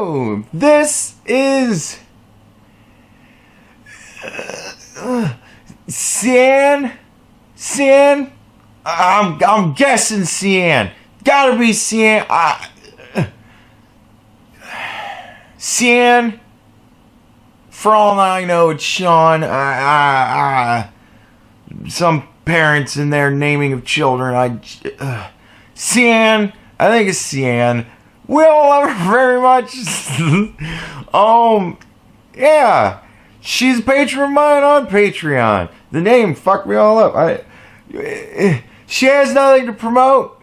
Hello! This is Cian? I'm guessing Cian. Gotta be Cian. Cian. For all I know, it's Sean. Some parents in their naming of children. Cian. I think it's Cian. We all love her very much. Yeah. She's a patron of mine on Patreon. The name fucked me all up. She has nothing to promote,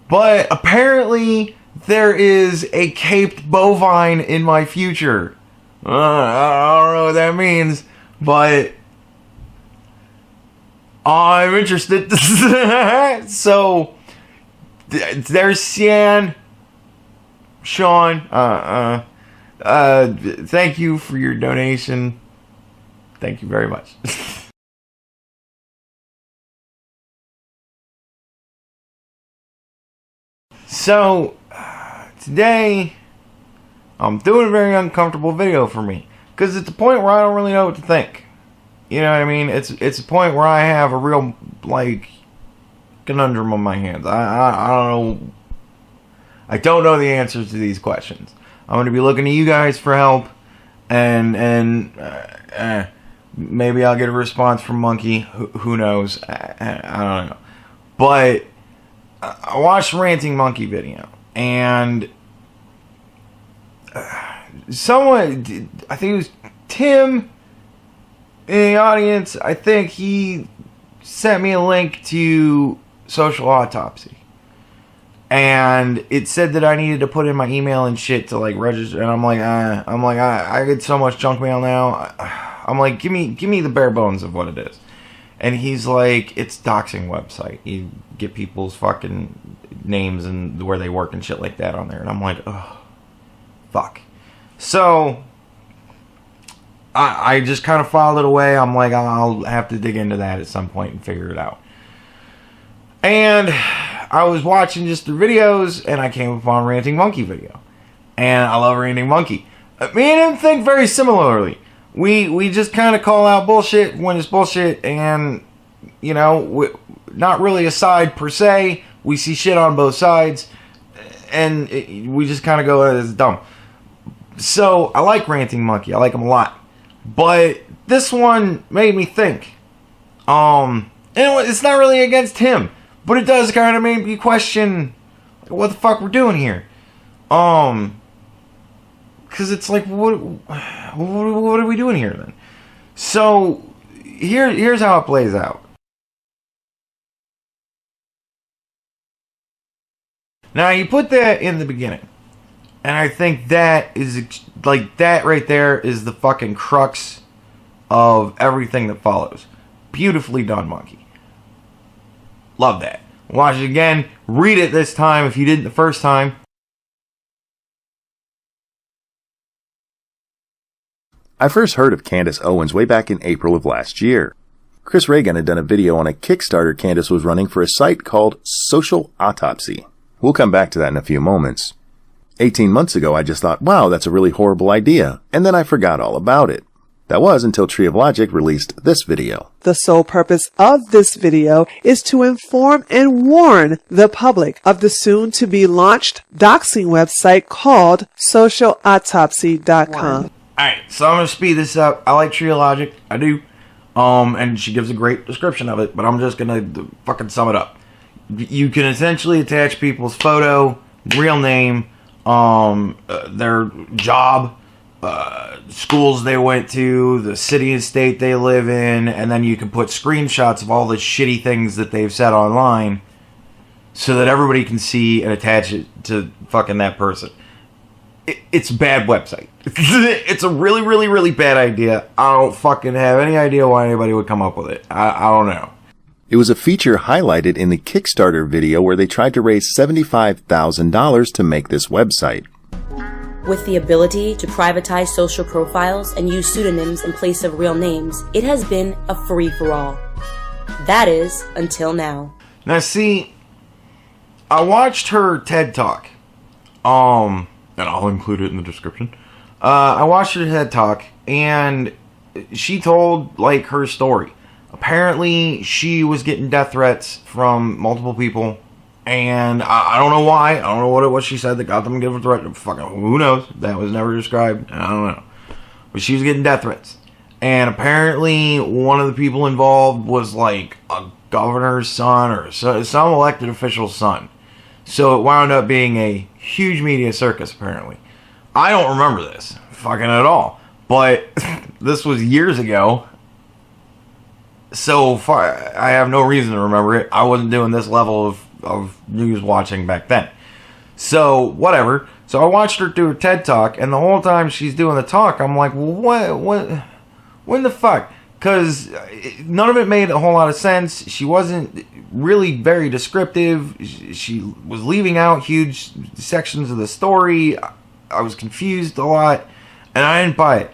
but apparently there is a caped bovine in my future. I don't know what that means, but I'm interested. So there's Cian. Sean, thank you for your donation. Thank you very much. So, today, I'm doing a very uncomfortable video for me. Because it's a point where I don't really know what to think. You know what I mean? It's a point where I have a real, conundrum on my hands. I don't know. I don't know the answers to these questions. I'm going to be looking to you guys for help. And maybe I'll get a response from Monkey. Who knows? I don't know. But I watched the Ranting Monkey video. And someone, I think it was Tim in the audience, I think he sent me a link to Social Autopsy. And it said that I needed to put in my email and shit to register, and I'm like, I get so much junk mail now. I'm like, give me the bare bones of what it is. And he's like, it's doxing website. You get people's fucking names and where they work and shit like that on there. And I'm like, oh, fuck. So I just kind of filed it away. I'm like, I'll have to dig into that at some point and figure it out. And I was watching just the videos, and I came upon Ranting Monkey video. And I love Ranting Monkey. Me and him think very similarly. We just kind of call out bullshit when it's bullshit, and, not really a side per se. We see shit on both sides, and we just kind of go, it's dumb. So, I like Ranting Monkey. I like him a lot. But this one made me think. And it's not really against him. But it does kind of make me question what the fuck we're doing here. Because it's like, what are we doing here then? So, here's how it plays out. Now, you put that in the beginning. And I think that is, that right there is the fucking crux of everything that follows. Beautifully done, Monkey. Love that. Watch it again. Read it this time if you didn't the first time. I first heard of Candace Owens way back in April of last year. Chris Reagan had done a video on a Kickstarter Candace was running for a site called Social Autopsy. We'll come back to that in a few moments. 18 months ago, I just thought, wow, that's a really horrible idea, and then I forgot all about it. That was until Tree of Logic released this video. The sole purpose of this video is to inform and warn the public of the soon-to-be-launched doxing website called socialautopsy.com. Alright, so I'm going to speed this up. I like Tree of Logic. I do. And she gives a great description of it, but I'm just going to fucking sum it up. You can essentially attach people's photo, real name, their job, schools they went to, the city and state they live in, and then you can put screenshots of all the shitty things that they've said online so that everybody can see and attach it to fucking that person. It's a bad website. It's a really, really, really bad idea. I don't fucking have any idea why anybody would come up with it. I don't know. It was a feature highlighted in the Kickstarter video where they tried to raise $75,000 to make this website. With the ability to privatize social profiles and use pseudonyms in place of real names, it has been a free-for-all. That is, until now. Now see, I watched her TED Talk. and I'll include it in the description. I watched her TED Talk, and she told, like, her story. Apparently, she was getting death threats from multiple people, and I don't know why. I don't know what it was she said that got them to give a threat. Fucking who knows? That was never described, and I don't know. But she was getting death threats. And apparently, one of the people involved was, like, a governor's son or some elected official's son. So it wound up being a huge media circus, apparently. I don't remember this fucking at all. But this was years ago. So far, I have no reason to remember it. I wasn't doing this level of news watching back then. So, whatever. So I watched her do her TED Talk, and the whole time she's doing the talk, I'm like, well, what in the fuck? Because none of it made a whole lot of sense. She wasn't really very descriptive. She was leaving out huge sections of the story. I was confused a lot, and I didn't buy it.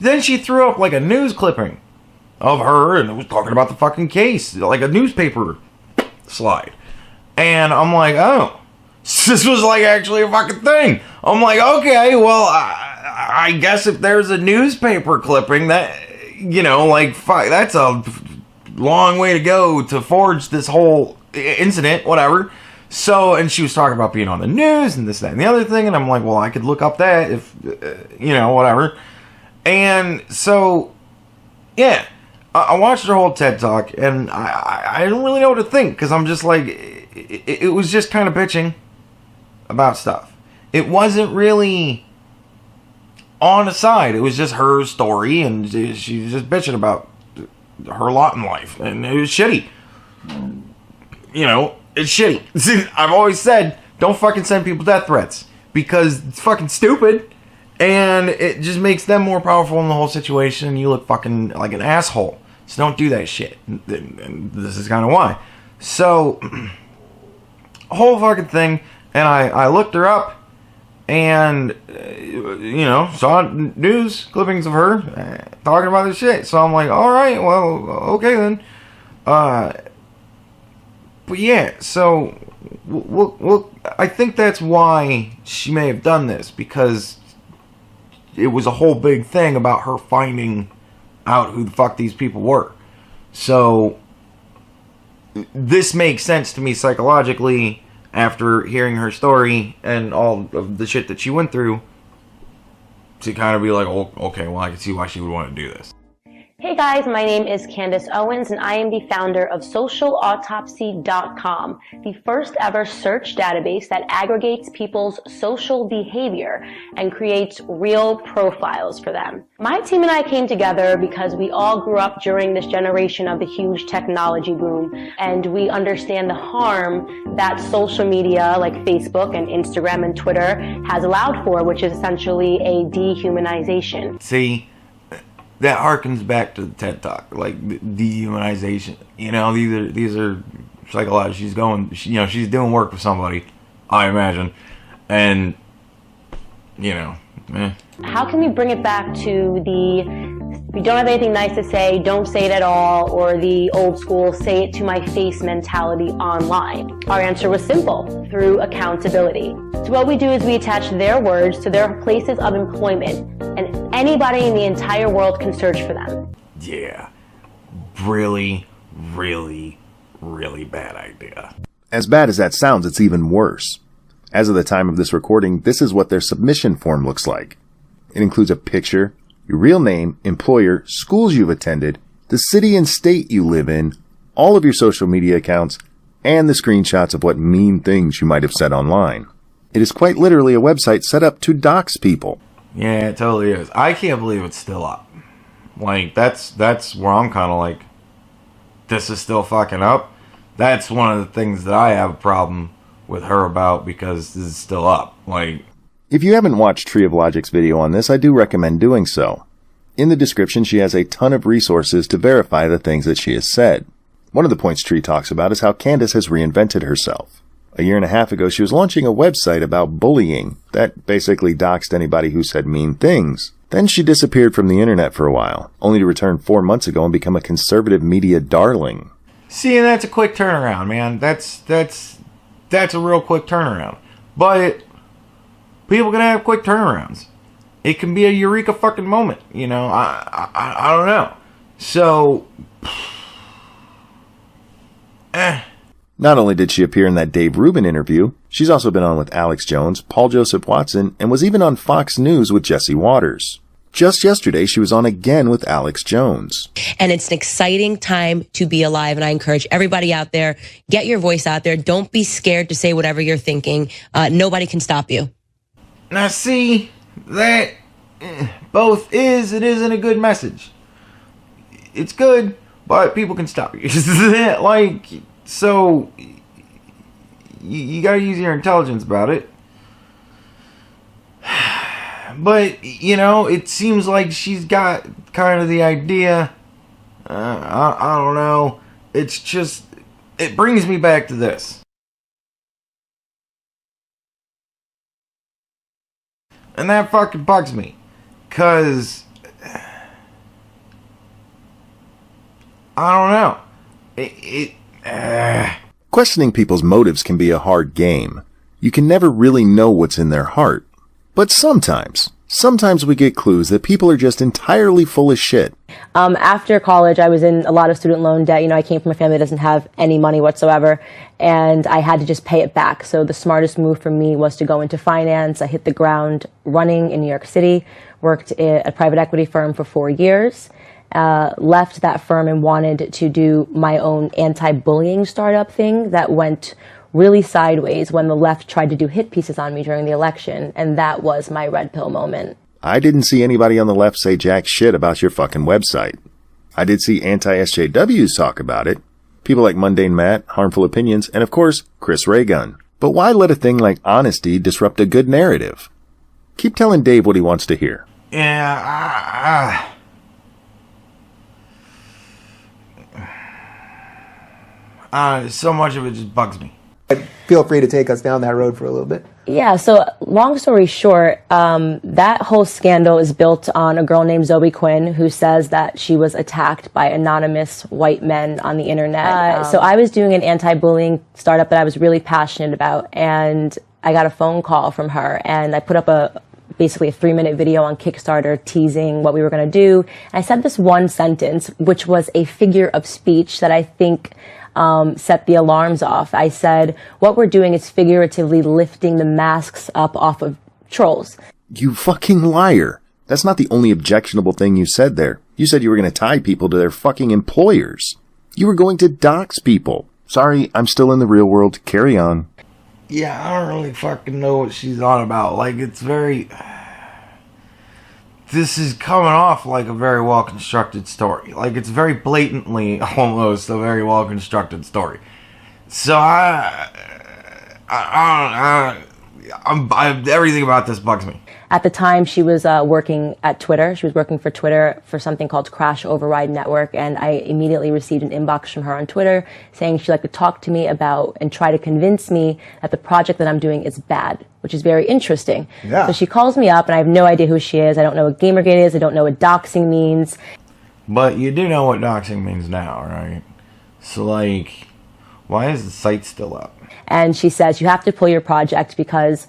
Then she threw up like a news clipping of her, and it was talking about the fucking case, like a newspaper slide. And I'm like, oh, this was like actually a fucking thing. I'm like, okay, well, I guess if there's a newspaper clipping that, you know, like, fuck, that's a long way to go to forge this whole incident, whatever. So, and she was talking about being on the news and this, that, and the other thing. And I'm like, well, I could look up that if, you know, whatever. And so, yeah, I watched her whole TED Talk, and I didn't really know what to think, because I'm just like, it was just kind of bitching about stuff. It wasn't really on the side. It was just her story, and she was just bitching about her lot in life, and it was shitty. You know, it's shitty. I've always said, don't fucking send people death threats, because it's fucking stupid, and it just makes them more powerful in the whole situation, and you look fucking like an asshole. So don't do that shit. And this is kind of why. So, whole fucking thing, and I looked her up, and, you know, saw news clippings of her talking about this shit. So I'm like, alright, well, okay then. But yeah, so, well, I think that's why she may have done this, because it was a whole big thing about her finding out who the fuck these people were. So, this makes sense to me psychologically after hearing her story and all of the shit that she went through, to kind of be like, oh, okay, well, I can see why she would want to do this. Hey guys, my name is Candace Owens, and I am the founder of socialautopsy.com, the first ever search database that aggregates people's social behavior and creates real profiles for them. My team and I came together because we all grew up during this generation of the huge technology boom, and we understand the harm that social media like Facebook and Instagram and Twitter has allowed for, which is essentially a dehumanization. See, that harkens back to the TED Talk, like dehumanization. You know, these are psychological. She's she's doing work with somebody, I imagine, and you know. How can we bring it back to the "we don't have anything nice to say, don't say it at all," or the old school "say it to my face" mentality online? Our answer was simple: through accountability. So what we do is we attach their words to their places of employment, and anybody in the entire world can search for them. Yeah. Really, really, really bad idea. As bad as that sounds, it's even worse. As of the time of this recording, this is what their submission form looks like. It includes a picture, your real name, employer, schools you've attended, the city and state you live in, all of your social media accounts, and the screenshots of what mean things you might have said online. It is quite literally a website set up to dox people. Yeah, it totally is. I can't believe it's still up. Like, that's where I'm kind of like, this is still fucking up. That's one of the things that I have a problem with her about, because this is still up. Like, if you haven't watched Tree of Logic's video on this, I do recommend doing so. In the description, she has a ton of resources to verify the things that she has said. One of the points Tree talks about is how Candace has reinvented herself. A year and a half ago, she was launching a website about bullying that basically doxed anybody who said mean things. Then she disappeared from the internet for a while, only to return 4 months ago and become a conservative media darling. See, and that's a quick turnaround, man. That's a real quick turnaround. But People can have quick turnarounds. It can be a eureka fucking moment, you know. I don't know. So, Not only did she appear in that Dave Rubin interview, she's also been on with Alex Jones, Paul Joseph Watson, and was even on Fox News with Jesse Waters. Just yesterday, she was on again with Alex Jones. And it's an exciting time to be alive. And I encourage everybody out there, get your voice out there. Don't be scared to say whatever you're thinking. Nobody can stop you. now see, that both is and isn't a good message. It's good, but people can stop you. Like, so, you gotta use your intelligence about it. But, you know, it seems like she's got kind of the idea. I don't know. It's just, it brings me back to this. And that fucking bugs me. Because, I don't know. Questioning people's motives can be a hard game. You can never really know what's in their heart. But sometimes we get clues that people are just entirely full of shit. After college, I was in a lot of student loan debt. You know, I came from a family that doesn't have any money whatsoever, and I had to just pay it back. So the smartest move for me was to go into finance. I hit the ground running in New York City, worked at a private equity firm for 4 years, left that firm and wanted to do my own anti-bullying startup thing that went really sideways when the left tried to do hit pieces on me during the election, and that was my red pill moment. I didn't see anybody on the left say jack shit about your fucking website. I did see anti-SJWs talk about it. People like Mundane Matt, Harmful Opinions, and of course, Chris Raygun. But why let a thing like honesty disrupt a good narrative? Keep telling Dave what he wants to hear. Yeah, so much of it just bugs me. Feel free to take us down that road for a little bit. Yeah, so long story short, that whole scandal is built on a girl named Zoe Quinn who says that she was attacked by anonymous white men on the internet. So I was doing an anti-bullying startup that I was really passionate about, and I got a phone call from her, and I put up basically a 3-minute video on Kickstarter teasing what we were going to do. And I said this one sentence, which was a figure of speech that I think set the alarms off. I said, what we're doing is figuratively lifting the masks up off of trolls. You fucking liar. That's not the only objectionable thing you said there. You said you were going to tie people to their fucking employers. You were going to dox people. Sorry, I'm still in the real world. Carry on. Yeah, I don't really fucking know what she's on about. Like, it's very... This is coming off like a very well-constructed story. Like, it's very blatantly, almost, a very well-constructed story. So, everything about this bugs me. At the time, she was working at Twitter. She was working for Twitter for something called Crash Override Network, and I immediately received an inbox from her on Twitter saying she'd like to talk to me about and try to convince me that the project that I'm doing is bad, which is very interesting. Yeah. So she calls me up, and I have no idea who she is. I don't know what Gamergate is. I don't know what doxing means. But you do know what doxing means now, right? So, like, why is the site still up? And she says, you have to pull your project because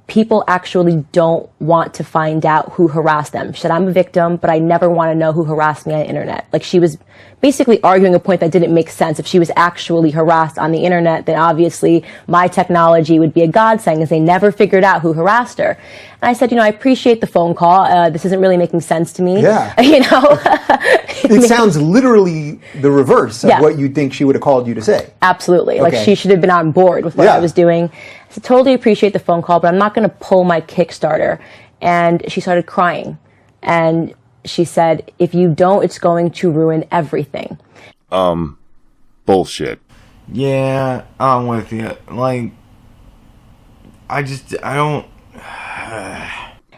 people actually don't want to find out who harassed them. She said, I'm a victim, but I never want to know who harassed me on the internet. Like, she was basically arguing a point that didn't make sense. If she was actually harassed on the internet, then obviously my technology would be a godsend because they never figured out who harassed her. And I said, you know, I appreciate the phone call. This isn't really making sense to me. Yeah. You know? It sounds literally the reverse of what you'd think she would have called you to say. Absolutely. Okay. Like, she should have been on board with what I was doing. I said, totally appreciate the phone call, but I'm not going to pull my Kickstarter. And she started crying. And she said, if you don't, it's going to ruin everything. Bullshit. Yeah, I'm with you. Like, I don't...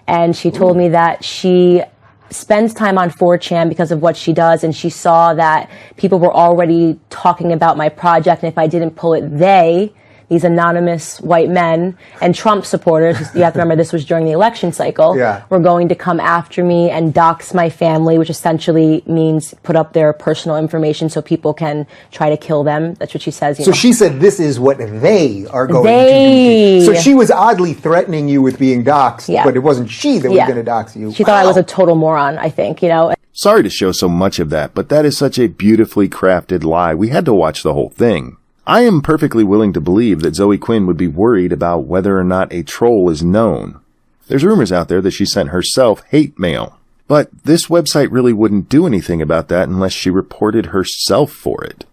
And she told me that she spends time on 4chan because of what she does, and she saw that people were already talking about my project, and if I didn't pull it, they, these anonymous white men and Trump supporters, you have to remember this was during the election cycle, were going to come after me and dox my family, which essentially means put up their personal information so people can try to kill them. That's what she says. So she said this is what they are going to do. So she was oddly threatening you with being doxxed, but it wasn't she that was going to dox you. She thought I was a total moron, I think, you know. Sorry to show so much of that, but that is such a beautifully crafted lie. We had to watch the whole thing. I am perfectly willing to believe that Zoe Quinn would be worried about whether or not a troll is known. There's rumors out there that she sent herself hate mail. But this website really wouldn't do anything about that unless she reported herself for it.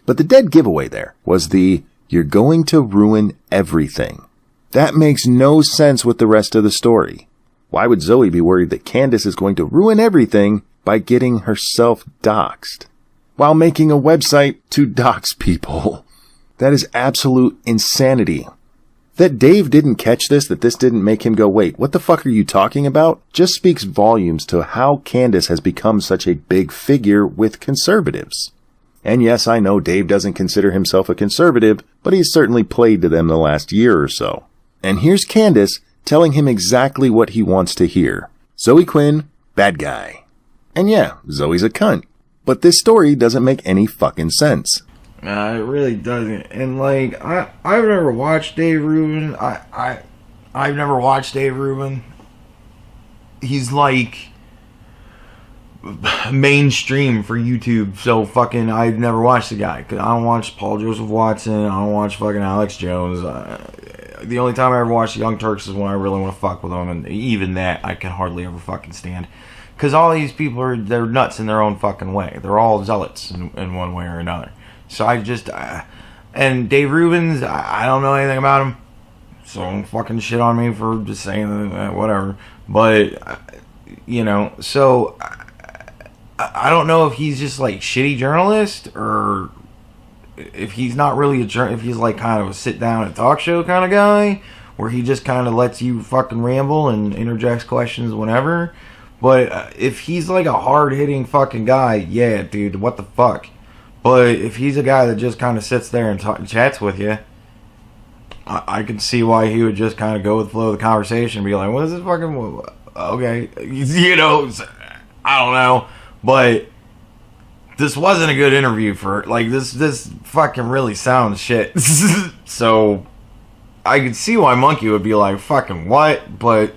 But the dead giveaway there was the, "You're going to ruin everything." That makes no sense with the rest of the story. Why would Zoe be worried that Candace is going to ruin everything by getting herself doxxed while making a website to dox people? That is absolute insanity. That Dave didn't catch this, that this didn't make him go, wait, what the fuck are you talking about? Just speaks volumes to how Candace has become such a big figure with conservatives. And yes, I know Dave doesn't consider himself a conservative, but he's certainly played to them the last year or so. And here's Candace telling him exactly what he wants to hear. Zoe Quinn, bad guy. And yeah, Zoe's a cunt. But this story doesn't make any fucking sense. It really doesn't. And like, I've never watched Dave Rubin. I've never watched Dave Rubin. He's like mainstream for YouTube, so fucking I've never watched the guy. Cause I don't watch Paul Joseph Watson. I don't watch fucking Alex Jones. The only time I ever watch Young Turks is when I really want to fuck with them, and even that I can hardly ever fucking stand. Because all these people they're nuts in their own fucking way. They're all zealots in one way or another. So I just, and Dave Rubin's, I don't know anything about him, so don't fucking shit on me for just saying that, whatever. But, you know, so I don't know if he's just like shitty journalist, or if he's not really if he's like kind of a sit down and talk show kind of guy, where he just kind of lets you fucking ramble and interjects questions whenever. But if he's like a hard hitting fucking guy, yeah, dude, what the fuck. But if he's a guy that just kind of sits there and chats with you, I can see why he would just kind of go with the flow of the conversation and be like, what is this fucking... Okay, you know, I don't know. But this wasn't a good interview for... Like, this fucking really sounds shit. So, I could see why Monkey would be like, fucking what? But...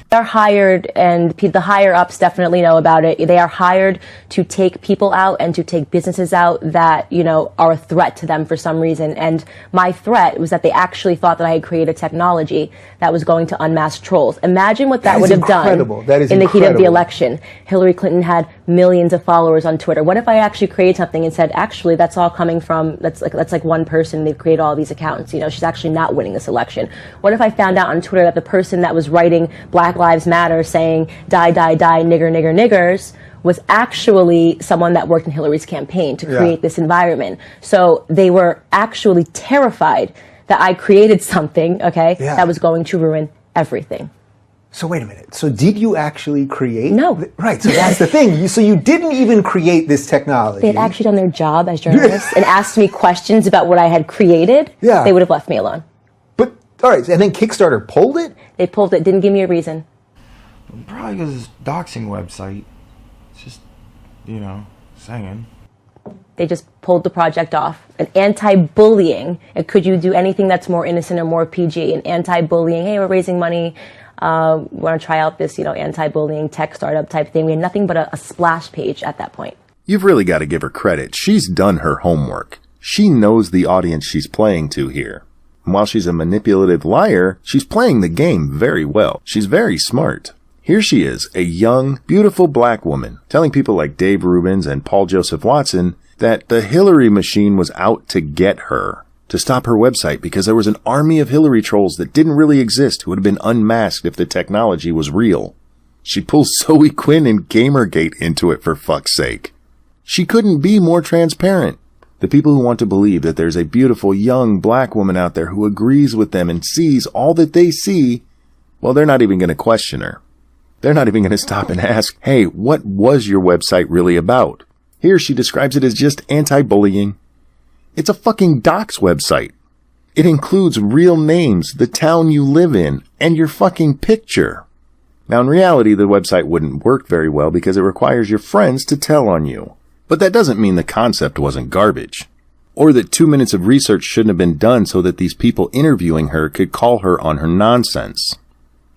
They're hired, and the higher-ups definitely know about it. They are hired to take people out and to take businesses out that, you know, are a threat to them for some reason. And my threat was that they actually thought that I had created technology that was going to unmask trolls. Imagine what that would have done in the heat of the election. Hillary Clinton had millions of followers on Twitter. What if I actually created something and said, actually, that's all coming from, that's like one person. They've created all these accounts. You know, she's actually not winning this election. What if I found out on Twitter that the person that was writing Black Lives Matter saying die, die, die, nigger, nigger, niggers was actually someone that worked in Hillary's campaign to create this environment. So they were actually terrified that I created something, that was going to ruin everything. So wait a minute. So did you actually create? No. Right. So that's the thing. So you didn't even create this technology. They had actually done their job as journalists and asked me questions about what I had created. They would have left me alone. But, all right. And then Kickstarter pulled it? They pulled it. Didn't give me a reason. Probably because it's a doxing website. It's just, you know, saying. They just pulled the project off. An anti-bullying. And could you do anything that's more innocent or more PG? An anti-bullying. Hey, we're raising money. We want to try out this, you know, anti-bullying tech startup type thing. We had nothing but a splash page at that point. You've really got to give her credit. She's done her homework. She knows the audience she's playing to here. And while she's a manipulative liar, she's playing the game very well. She's very smart. Here she is, a young, beautiful black woman, telling people like Dave Rubin and Paul Joseph Watson that the Hillary machine was out to get her, to stop her website because there was an army of Hillary trolls that didn't really exist who would have been unmasked if the technology was real. She pulls Zoe Quinn and Gamergate into it, for fuck's sake. She couldn't be more transparent. The people who want to believe that there's a beautiful young black woman out there who agrees with them and sees all that they see, well, they're not even going to question her. They're not even going to stop and ask, hey, what was your website really about? Here she describes it as just anti-bullying. It's a fucking dox website. It includes real names, the town you live in, and your fucking picture. Now, in reality, the website wouldn't work very well because it requires your friends to tell on you. But that doesn't mean the concept wasn't garbage. Or that 2 minutes of research shouldn't have been done so that these people interviewing her could call her on her nonsense.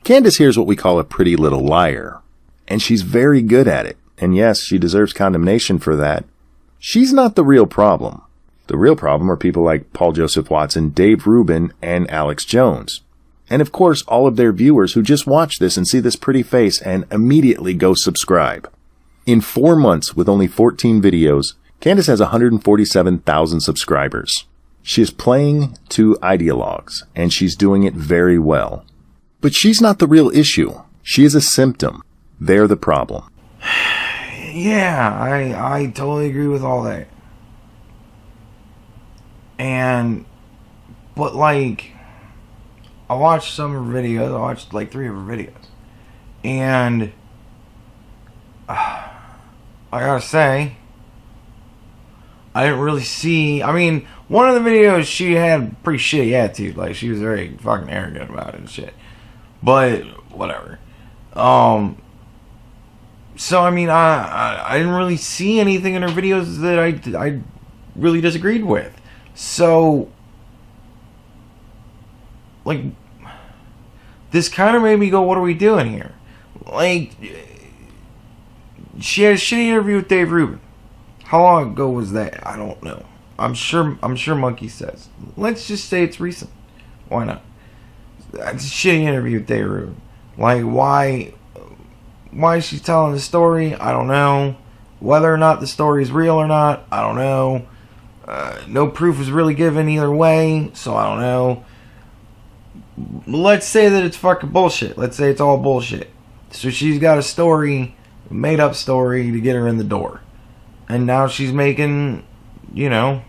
Candace here's what we call a pretty little liar. And she's very good at it. And yes, she deserves condemnation for that. She's not the real problem. The real problem are people like Paul Joseph Watson, Dave Rubin, and Alex Jones. And of course, all of their viewers who just watch this and see this pretty face and immediately go subscribe. In 4 months, with only 14 videos, Candace has 147,000 subscribers. She is playing to ideologues, and she's doing it very well. But she's not the real issue. She is a symptom. They're the problem. Yeah, I totally agree with all that. But like, I watched some of her videos. I watched like 3 of her videos. And I gotta say, I didn't really see... I mean, one of the videos, she had pretty shitty attitude. Like, she was very fucking arrogant about it and shit. But, whatever. So, I mean, I didn't really see anything in her videos that I really disagreed with. So, like, this kind of made me go, what are we doing here? Like, she had a shitty interview with Dave Rubin. How long ago was that? I don't know. I'm sure Monkey says. Let's just say it's recent. Why not? It's a shitty interview with Dave Rubin. Like, why she's telling the story, I don't know. Whether or not the story is real or not, I don't know. No proof is really given either way, so I don't know. Let's say that it's fucking bullshit. Let's say it's all bullshit. So she's got a story, a made up story to get her in the door. And now she's making, you know,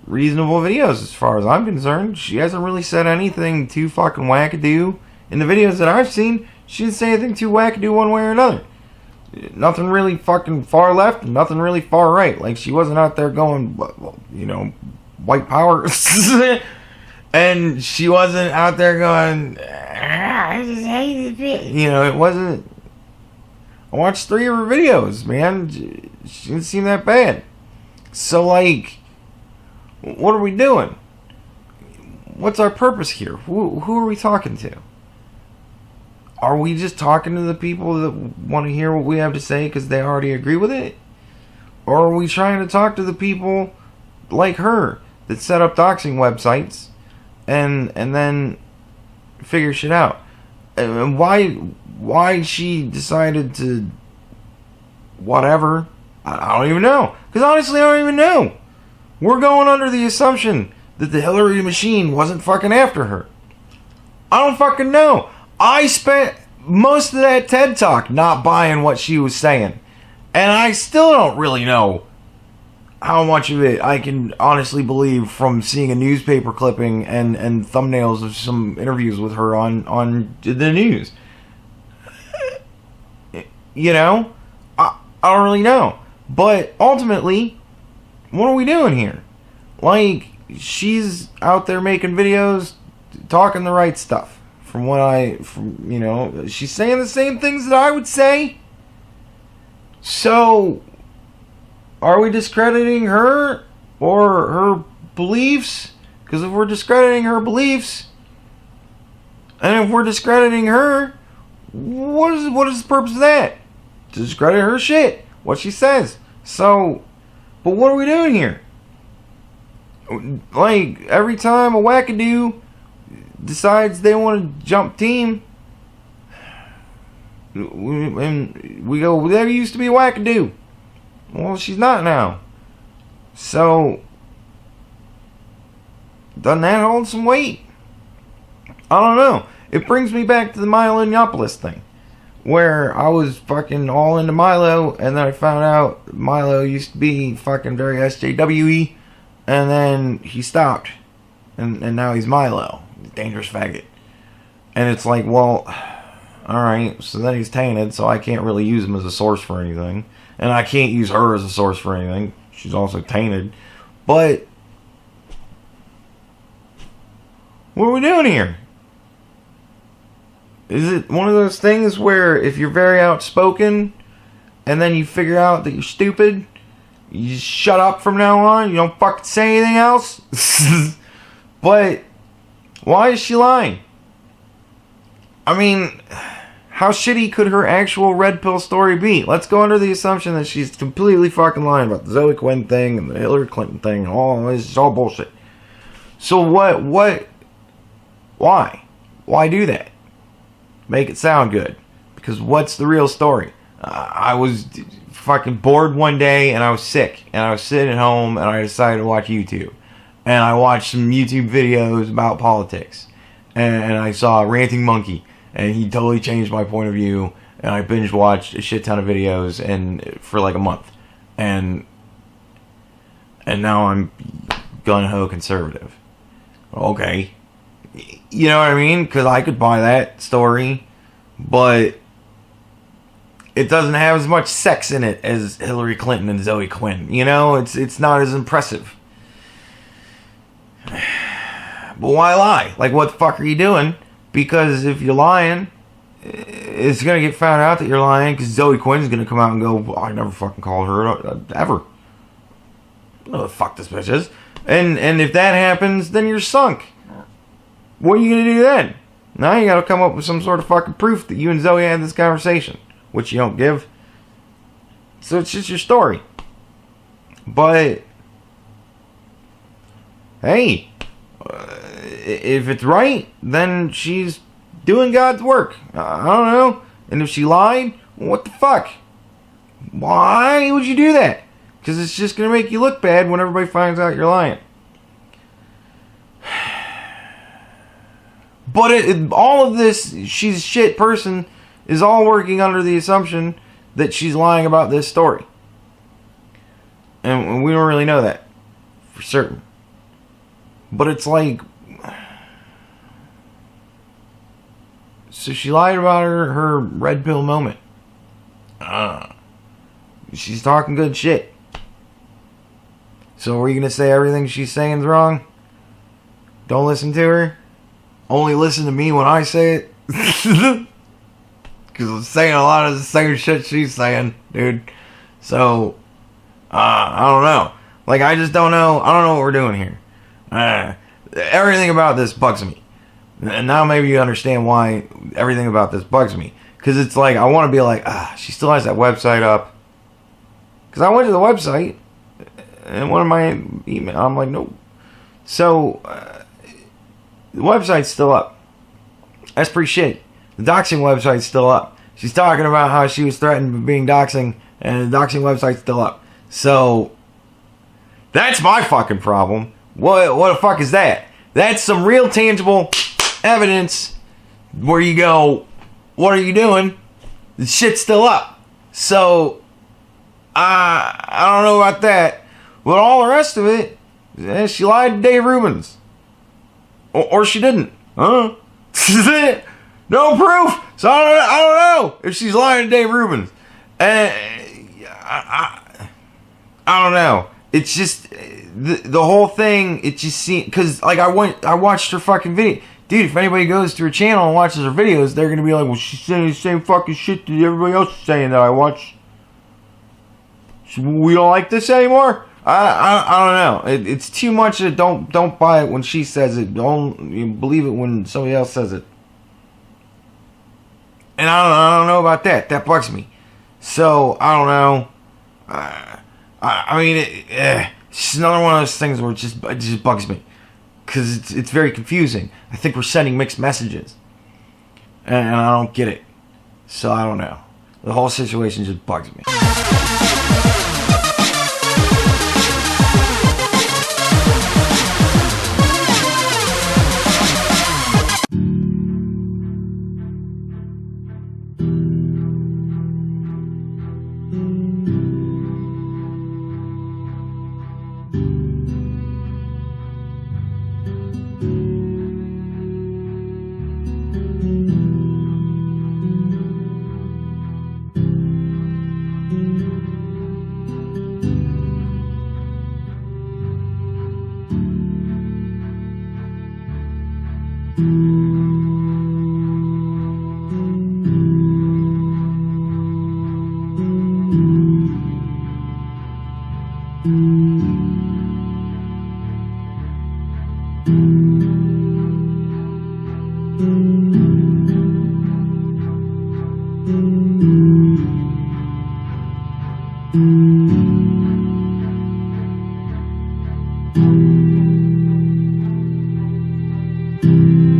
reasonable videos as far as I'm concerned. She hasn't really said anything too fucking wackadoo. In the videos that I've seen, she didn't say anything too wackadoo one way or another. Nothing really fucking far left, nothing really far right. Like, she wasn't out there going, you know, white power. And she wasn't out there going, I just hate it. You know, it wasn't... I watched 3 of her videos, man. She didn't seem that bad. So, like, what are we doing? What's our purpose here? Who are we talking to? Are we just talking to the people that want to hear what we have to say because they already agree with it? Or are we trying to talk to the people like her that set up doxing websites and then figure shit out? And why she decided to whatever, I don't even know. Because honestly, I don't even know. We're going under the assumption that the Hillary machine wasn't fucking after her. I don't fucking know. I spent most of that TED Talk not buying what she was saying. And I still don't really know how much of it I can honestly believe from seeing a newspaper clipping and thumbnails of some interviews with her on the news. You know? I don't really know. But ultimately, what are we doing here? Like, she's out there making videos, talking the right stuff. You know, she's saying the same things that I would say. So, are we discrediting her or her beliefs? Because if we're discrediting her beliefs, and if we're discrediting her, what is the purpose of that? To discredit her shit, what she says. So, but what are we doing here? Like, every time a wackadoo decides they want to jump team, and we go, that used to be a wackadoo. Well, she's not now. So, doesn't that hold some weight? I don't know. It brings me back to the Milo Yiannopoulos thing, where I was fucking all into Milo, and then I found out Milo used to be fucking very SJWE, and then he stopped, and now he's Milo, dangerous faggot. And it's like, well, alright, so then he's tainted, so I can't really use him as a source for anything, and I can't use her as a source for anything. She's also tainted. But What are we doing here? Is it one of those things where if you're very outspoken and then you figure out that you're stupid, you just shut up from now on? You don't fucking say anything else? But why is she lying? I mean, how shitty could her actual red pill story be? Let's go under the assumption that she's completely fucking lying about the Zoe Quinn thing and the Hillary Clinton thing and all this is all bullshit. So what, why? Why do that? Make it sound good. Because what's the real story? I was fucking bored one day and I was sick. And I was sitting at home and I decided to watch YouTube. And I watched some YouTube videos about politics. And I saw Ranting Monkey. And he totally changed my point of view. And I binge watched a shit ton of videos and for like a month. And now I'm gung-ho conservative. Okay. You know what I mean? Because I could buy that story. But it doesn't have as much sex in it as Hillary Clinton and Zoe Quinn. You know? It's not as impressive. But why lie? Like, what the fuck are you doing? Because if you're lying, it's going to get found out that you're lying because Zoe Quinn's going to come out and go, I never fucking called her ever. Oh, the fuck this bitch is. And if that happens, then you're sunk. What are you going to do then? Now you got to come up with some sort of fucking proof that you and Zoe had this conversation, which you don't give. So it's just your story. But, hey, if it's right, then she's doing God's work. I don't know. And if she lied, what the fuck? Why would you do that? Because it's just going to make you look bad when everybody finds out you're lying. But all of this, she's a shit person, is all working under the assumption that she's lying about this story. And we don't really know that for certain. But it's like, so she lied about her red pill moment. She's talking good shit. So are you going to say everything she's saying is wrong? Don't listen to her? Only listen to me when I say it? Because I'm saying a lot of the same shit she's saying, dude. So, I don't know. Like, I just don't know. I don't know what we're doing here. Everything about this bugs me. And now maybe you understand why everything about this bugs me. Because it's like, I want to be like, she still has that website up. Because I went to the website, and one of my emails, I'm like, nope. So, the website's still up. That's pretty shitty. The doxing website's still up. She's talking about how she was threatened with being doxing, and the doxing website's still up. So, that's my fucking problem. What the fuck is that? That's some real tangible evidence where you go, what are you doing? The shit's still up. So, I don't know about that. But all the rest of it, she lied to Dave Rubens. Or she didn't. Huh? No proof. So I don't know if she's lying to Dave Rubens. I don't know. It's just the whole thing. It just seems, because like I watched her fucking video. Dude, if anybody goes to her channel and watches her videos, they're gonna be like, well, she's saying the same fucking shit that everybody else is saying that I watch. So we don't like this anymore. I don't know. It's too much. Don't buy it when she says it. Don't believe it when somebody else says it. And I don't know about that. That bugs me. So I don't know. I mean, it's another one of those things where it just bugs me because it's very confusing. I think we're sending mixed messages, and I don't get it. So I don't know. The whole situation just bugs me. you.